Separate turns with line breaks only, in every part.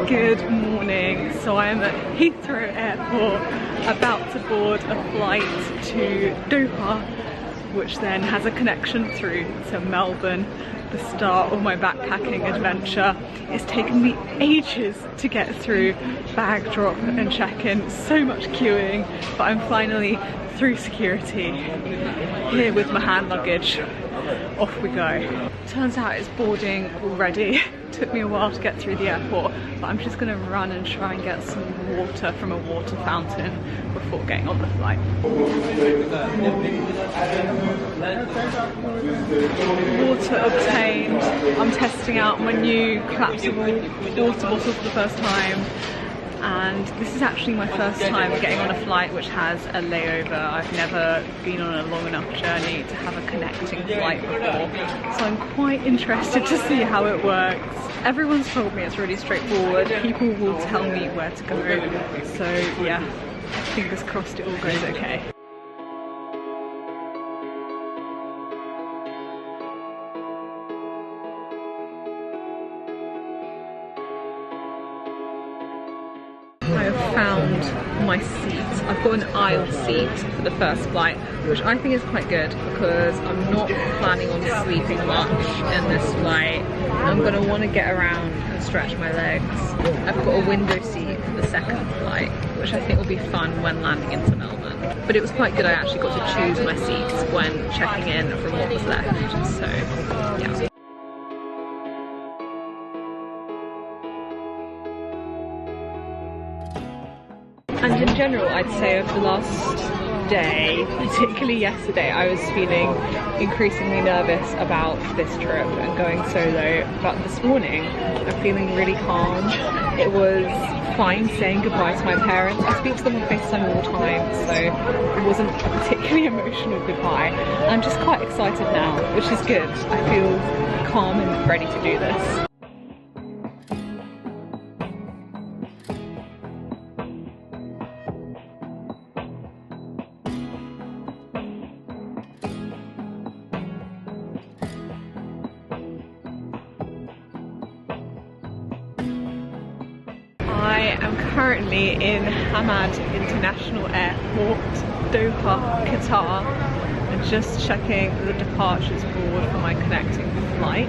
Good morning. So I am at Heathrow Airport about to board a flight to Doha, which then has a connection through to Melbourne, the start of my backpacking adventure. It's taken me ages to get through bag drop and check-in, so much queuing, but I'm finally through security, here with my hand luggage. Off we go. Turns out it's boarding already. Took me a while to get through the airport, but I'm just gonna run and try and get some water from a water fountain before getting on the flight. Water obtained. I'm testing out my new collapsible water bottle for the first time. And this is actually my first time getting on a flight which has a layover. I've never been on a long enough journey to have a connecting flight before, so I'm quite interested to see how it works. Everyone's told me it's really straightforward. People will tell me where to go, so yeah, fingers crossed it all goes okay. I have found my seat. I've got an aisle seat for the first flight, which I think is quite good because I'm not planning on sleeping much in this flight. I'm going to want to get around and stretch my legs. I've got a window seat for the second flight, which I think will be fun when landing into Melbourne. But it was quite good I actually got to choose my seats when checking in from what was left, so yeah. And in general, I'd say over the last day, particularly yesterday, I was feeling increasingly nervous about this trip and going solo. But this morning, I'm feeling really calm. It was fine saying goodbye to my parents. I speak to them on FaceTime all the time, so it wasn't a particularly emotional goodbye. I'm just quite excited now, which is good. I feel calm and ready to do this. I am currently in Hamad International Airport, Doha, Qatar, and just checking the departures board for my connecting flight.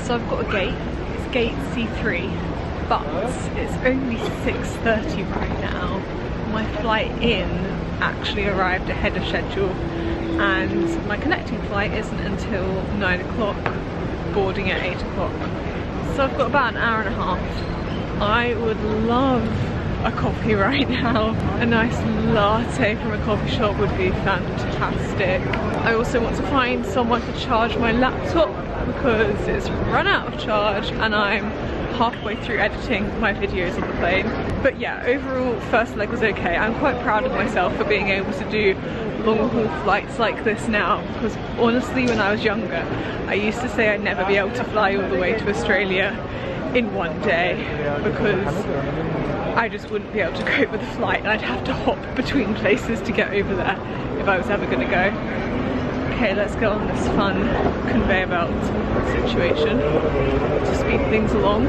So I've got a gate, it's gate C3, but it's only 6:30 right now. My flight in actually arrived ahead of schedule, and my connecting flight isn't until 9 o'clock, boarding at 8 o'clock. So I've got about an hour and a half. I would love a coffee right now. A nice latte from a coffee shop would be fantastic. I also want to find somewhere to charge my laptop because it's run out of charge and I'm halfway through editing my videos on the plane. But yeah, overall first leg was okay. I'm quite proud of myself for being able to do long haul flights like this now, because honestly when I was younger I used to say I'd never be able to fly all the way to Australia in one day because I just wouldn't be able to cope with the flight and I'd have to hop between places to get over there if I was ever going to go. Okay, let's go on this fun conveyor belt situation to speed things along.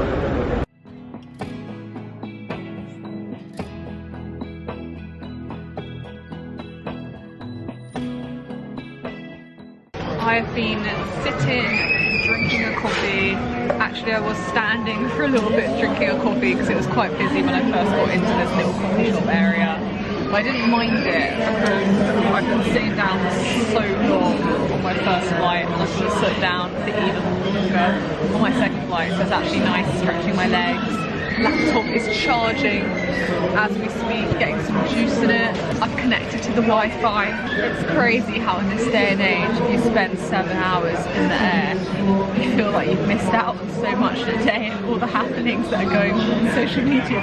I have been sitting, drinking a coffee. Actually, I was standing for a little bit drinking a coffee because it was quite busy when I first got into this little coffee shop area. But I didn't mind it because I've been sitting down for so long on my first flight and I've just sat down for even longer on my second flight, so it's actually nice stretching my legs. Laptop is charging as we speak, getting some juice in it. I've connected to the Wi-Fi. It's crazy how in this day and age, if you spend 7 hours in the air, you feel like you've missed out on so much a day and all the happenings that are going on social media.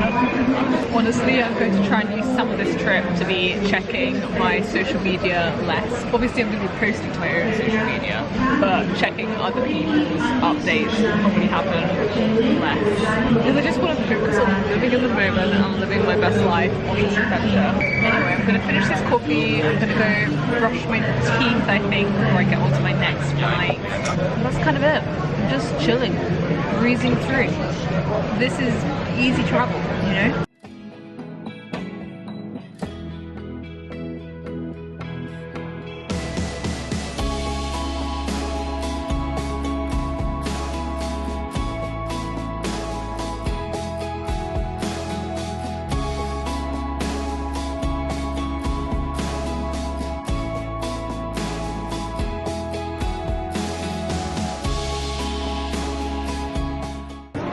Honestly, I'm going to try and use some of this trip to be checking my social media less. Obviously, I'm going to be posting to my own social media, but checking other people's updates will probably happen less. Because I just want to focus on living in the moment and living my best life on this adventure. Anyway, I'm gonna finish this coffee, I'm gonna go brush my teeth, I think, before I get on to my next flight. And that's kind of it. I'm just chilling, breezing through. This is easy travel, you know?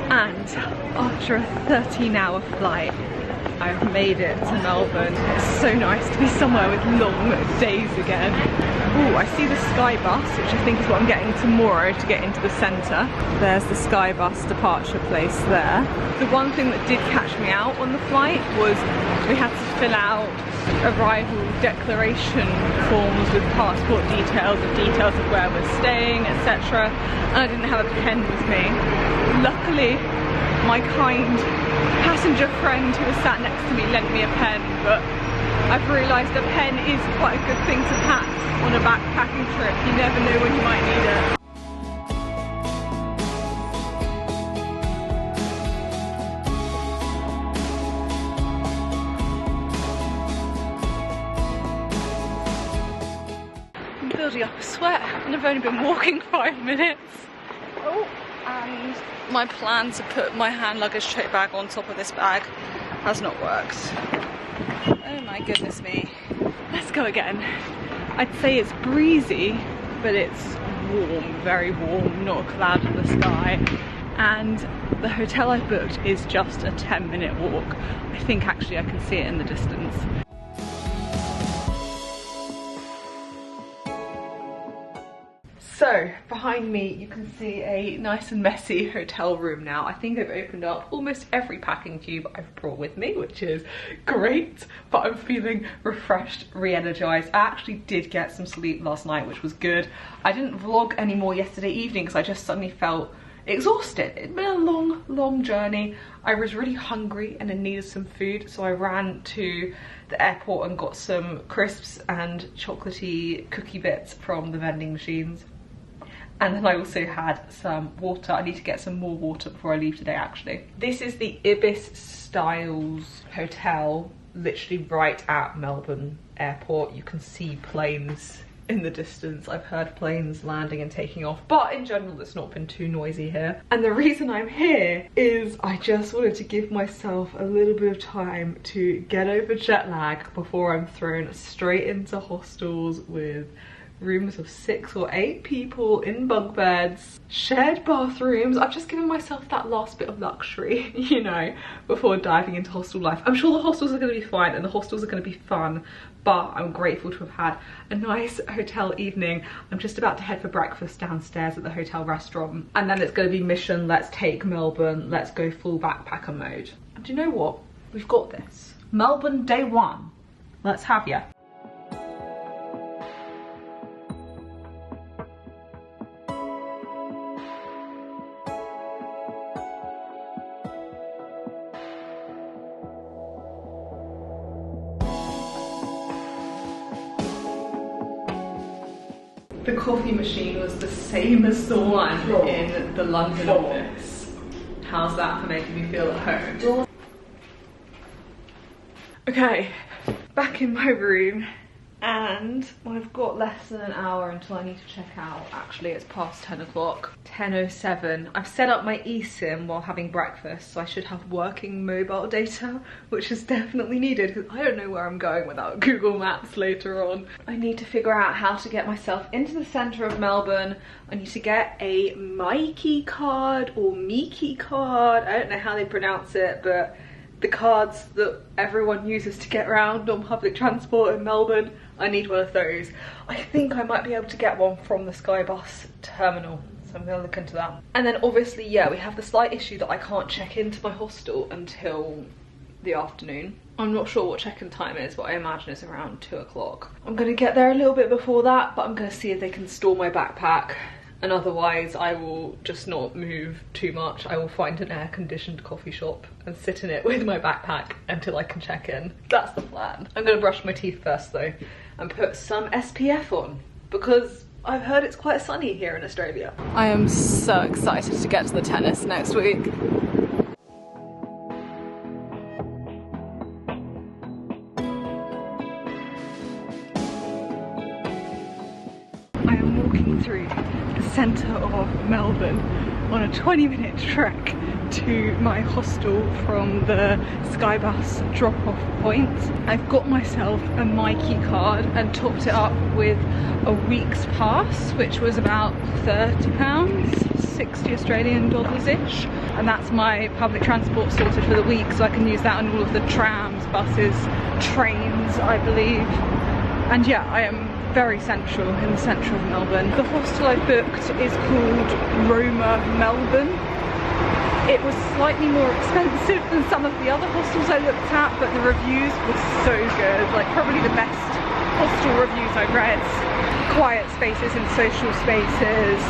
And after a 13-hour flight, I've made it to Melbourne. It's so nice to be somewhere with long days again. Oh, I see the Sky bus, which I think is what I'm getting tomorrow to get into the centre. There's the Sky bus departure place there. The one thing that did catch me out on the flight was we had to fill out arrival declaration forms with passport details of where we're staying, etc. And I didn't have a pen with me. Luckily, my kind passenger friend who was sat next to me lent me a pen, but I've realised a pen is quite a good thing to pack on a backpacking trip. You never know when you might need it. I'm building up a sweat and I've only been walking 5 minutes. Oh, and my plan to put my hand luggage tote bag on top of this bag has not worked. Oh my goodness me. Let's go again. I'd say it's breezy, but it's warm, very warm, not a cloud in the sky. And the hotel I booked is just a 10-minute walk. I think actually I can see it in the distance. So behind me you can see a nice and messy hotel room now. I think they've opened up almost every packing cube I've brought with me, which is great, but I'm feeling refreshed, re-energized. I actually did get some sleep last night, which was good. I didn't vlog anymore yesterday evening because I just suddenly felt exhausted. It'd been a long journey. I was really hungry and I needed some food, so I ran to the airport and got some crisps and chocolatey cookie bits from the vending machines. And then I also had some water. I need to get some more water before I leave today, actually. This is the Ibis Styles Hotel, literally right at Melbourne Airport. You can see planes in the distance. I've heard planes landing and taking off, but in general it's not been too noisy here. And the reason I'm here is I just wanted to give myself a little bit of time to get over jet lag before I'm thrown straight into hostels with rooms of 6 or 8 people in bunk beds, shared bathrooms. I've just given myself that last bit of luxury, you know, before diving into hostel life. I'm sure the hostels are going to be fine and the hostels are going to be fun, but I'm grateful to have had a nice hotel evening. I'm just about to head for breakfast downstairs at the hotel restaurant, and then it's going to be mission, let's take Melbourne, let's go full backpacker mode. And do you know what? We've got this. Melbourne day 1. Let's have ya. The coffee machine was the same as the one in the London office. How's that for making me feel at home? Okay, back in my room, and I've got less than an hour until I need to check out. Actually, it's past 10 o'clock, 10:07. I've set up my eSIM while having breakfast, so I should have working mobile data, which is definitely needed because I don't know where I'm going without Google Maps later on. I need to figure out how to get myself into the centre of Melbourne. I need to get a Mikey card or Miki card. I don't know how they pronounce it, but the cards that everyone uses to get around on public transport in Melbourne, I need one of those. I think I might be able to get one from the Skybus terminal, so I'm gonna look into that. And then obviously, yeah, we have the slight issue that I can't check into my hostel until the afternoon. I'm not sure what check-in time is, but I imagine it's around 2 o'clock. I'm gonna get there a little bit before that, but I'm gonna see if they can store my backpack and otherwise I will just not move too much. I will find an air-conditioned coffee shop and sit in it with my backpack until I can check in. That's the plan. I'm gonna brush my teeth first though and put some SPF on because I've heard it's quite sunny here in Australia. I am so excited to get to the tennis next week. I am walking through the centre of Melbourne on a 20-minute trek to my hostel from the Skybus drop-off point. I've got myself a Mikey card and topped it up with a week's pass, which was about £30, 60 Australian dollars-ish. And that's my public transport sorted for the week, so I can use that on all of the trams, buses, trains, I believe. And yeah, I am very central, in the centre of Melbourne. The hostel I booked is called Roma Melbourne. It was slightly more expensive than some of the other hostels I looked at, but the reviews were so good. Like, probably the best hostel reviews I read. Quiet spaces in social spaces,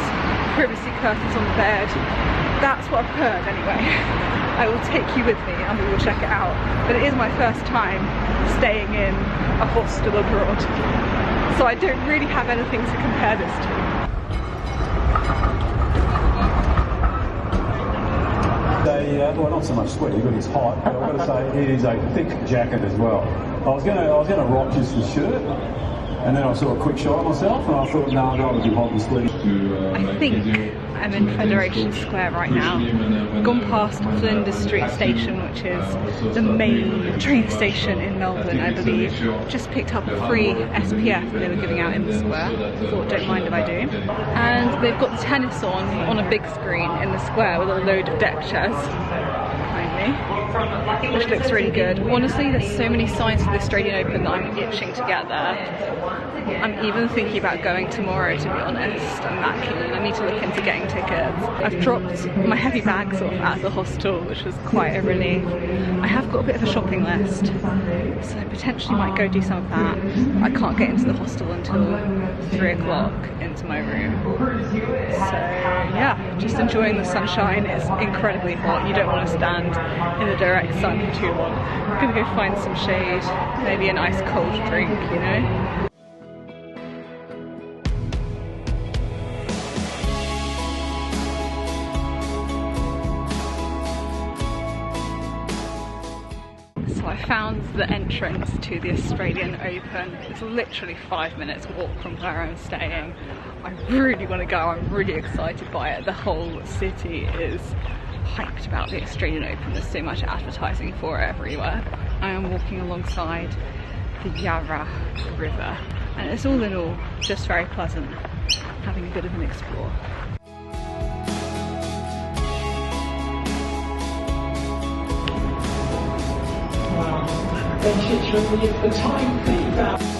privacy curtains on the bed. That's what I've heard anyway. I will take you with me and we will check it out. But it is my first time staying in a hostel abroad, so I don't really have anything to compare this to.
Well, not so much sweaty, but it's hot. But I've got to say, it is a thick jacket as well. I was gonna rock just the shirt, and then I saw a quick shot of myself, and I thought, no, I'd rather be hot and sweaty.
I think I'm in Federation Square right now. Gone past Flinders Street Station, which is the main train station in Melbourne, I believe. Just picked up a free SPF that they were giving out in the square. Thought, don't mind if I do. And they've got the tennis on a big screen in the square with a load of deck chairs behind me, which looks really good. Honestly, there's so many signs of the Australian Open that I'm itching to get there. I'm even thinking about going tomorrow, to be honest. I'm that keen. I need to look into getting tickets. I've dropped my heavy bags off at the hostel, which was quite a relief. I have got a bit of a shopping list, so I potentially might go do some of that. I can't get into the hostel until 3 o'clock into my room. So yeah, just enjoying the sunshine. It's incredibly hot. You don't want to stand in the direct sun for too long. I'm gonna go find some shade, maybe a nice cold drink, you know? I found the entrance to the Australian Open. It's literally 5 minutes walk from where I'm staying. I really want to go. I'm really excited by it. The whole city is hyped about the Australian Open. There's so much advertising for it everywhere. I am walking alongside the Yarra River, and it's all in all just very pleasant, having a bit of an explore.
Then literally is the time that you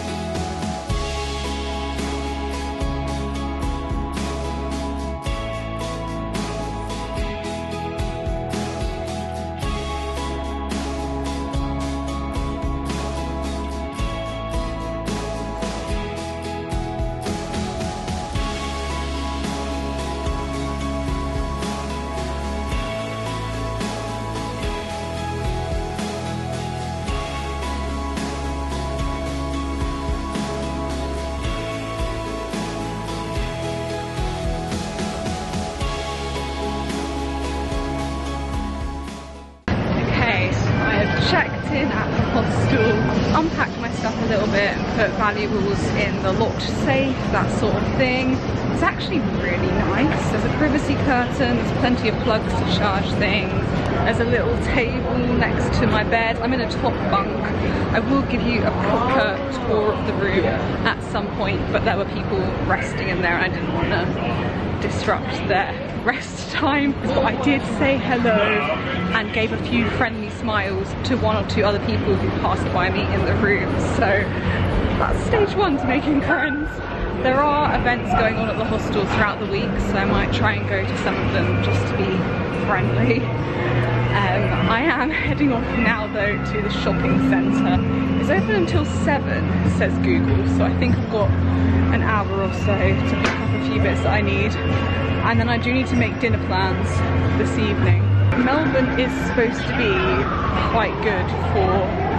checked in at the hostel, unpacked my stuff a little bit and put valuables in the locked safe, that sort of thing. It's actually really nice. There's a privacy curtain, there's plenty of plugs to charge things. There's a little table next to my bed. I'm in a top bunk. I will give you a proper tour of the room at some point, but there were people resting in there and I didn't want to disrupt their rest time. But I did say hello and gave a few friendly smiles to 1 or 2 other people who passed by me in the room. So that's stage 1 to making friends. There are events going on at the hostel throughout the week, so I might try and go to some of them just to be friendly. I am heading off now though to the shopping centre It's open until 7, says Google, so I think I've got an hour or so to pick up a few bits that I need. And then I do need to make dinner plans this evening. Melbourne is supposed to be quite good for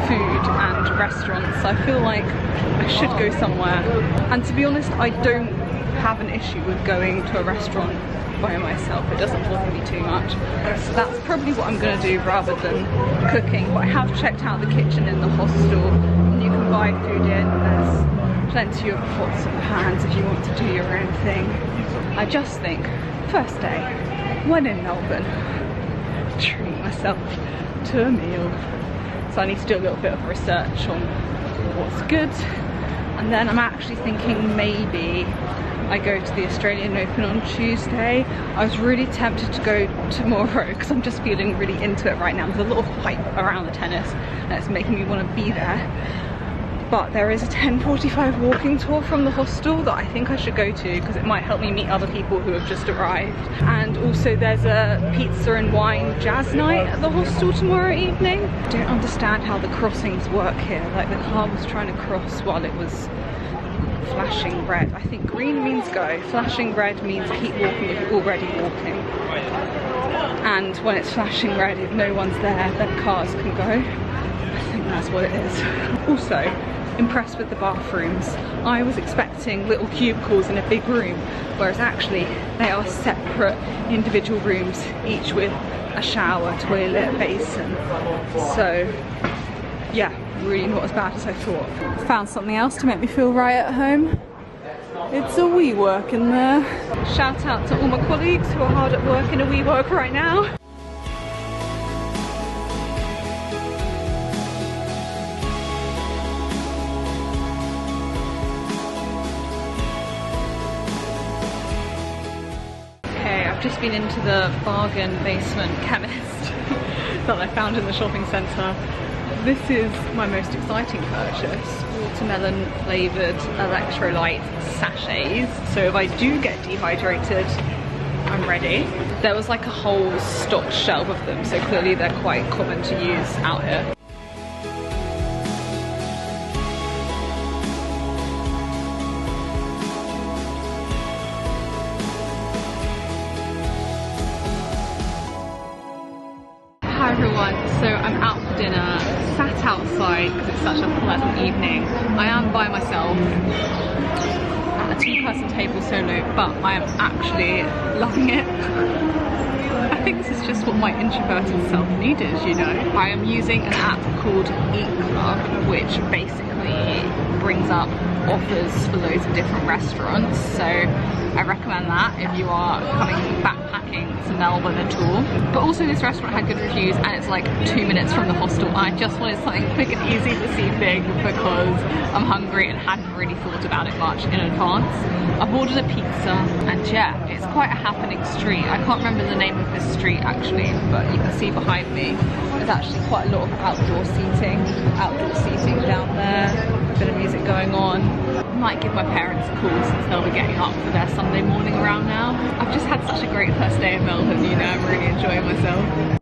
food and restaurants, so I feel like I should go somewhere. And to be honest, I don't have an issue with going to a restaurant by myself. It doesn't bother me too much. So that's probably what I'm going to do rather than cooking. But I have checked out the kitchen in the hostel, and you can buy food in. There's plenty of pots and pans if you want to do your own thing. I just think, first day, when in Melbourne, treat myself to a meal. So I need to do a little bit of research on what's good, and then I'm actually thinking maybe I go to the Australian Open on Tuesday. I was really tempted to go tomorrow because I'm just feeling really into it right now. There's a lot of hype around the tennis and it's making me want to be there. But there is a 10:45 walking tour from the hostel that I think I should go to because it might help me meet other people who have just arrived. And also there's a pizza and wine jazz night at the hostel tomorrow evening. I don't understand how the crossings work here. Like the car was trying to cross while it was flashing red. I think green means go, flashing red means keep walking if you're already walking. And when it's flashing red, if no one's there, then cars can go. I think that's what it is. Also, impressed with the bathrooms. I was expecting little cubicles in a big room, whereas actually they are separate individual rooms, each with a shower, toilet, basin. So yeah, really not as bad as I thought. Found something else to make me feel right at home. It's a WeWork in there. Shout out to all my colleagues who are hard at work in a WeWork right now. I've just been into the bargain basement chemist that I found in the shopping centre. This is my most exciting purchase, watermelon flavoured electrolyte sachets. So if I do get dehydrated, I'm ready. There was like a whole stocked shelf of them, so clearly they're quite common to use out here. Hi everyone, so I'm out for dinner, sat outside because it's such a pleasant evening. I am by myself at a 2-person table solo, but I am actually loving it. I think this is just what my introverted self needed, you know. I am using an app called Eat Club, which basically brings up offers for loads of different restaurants, so I recommend that if you are coming backpacking to Melbourne at all. But also this restaurant had good reviews and it's like 2 minutes from the hostel, and I just wanted something quick and easy this evening because I'm hungry and hadn't really thought about it much in advance. I've ordered a pizza and yeah, it's quite a happening street. I can't remember the name of this street actually, but you can see behind me there's actually quite a lot of outdoor seating down there, a bit of music going on. I might give my parents a call since they'll be getting up for their Sunday morning around now. I've just had such a great first day in Melbourne, you know, I'm really enjoying myself.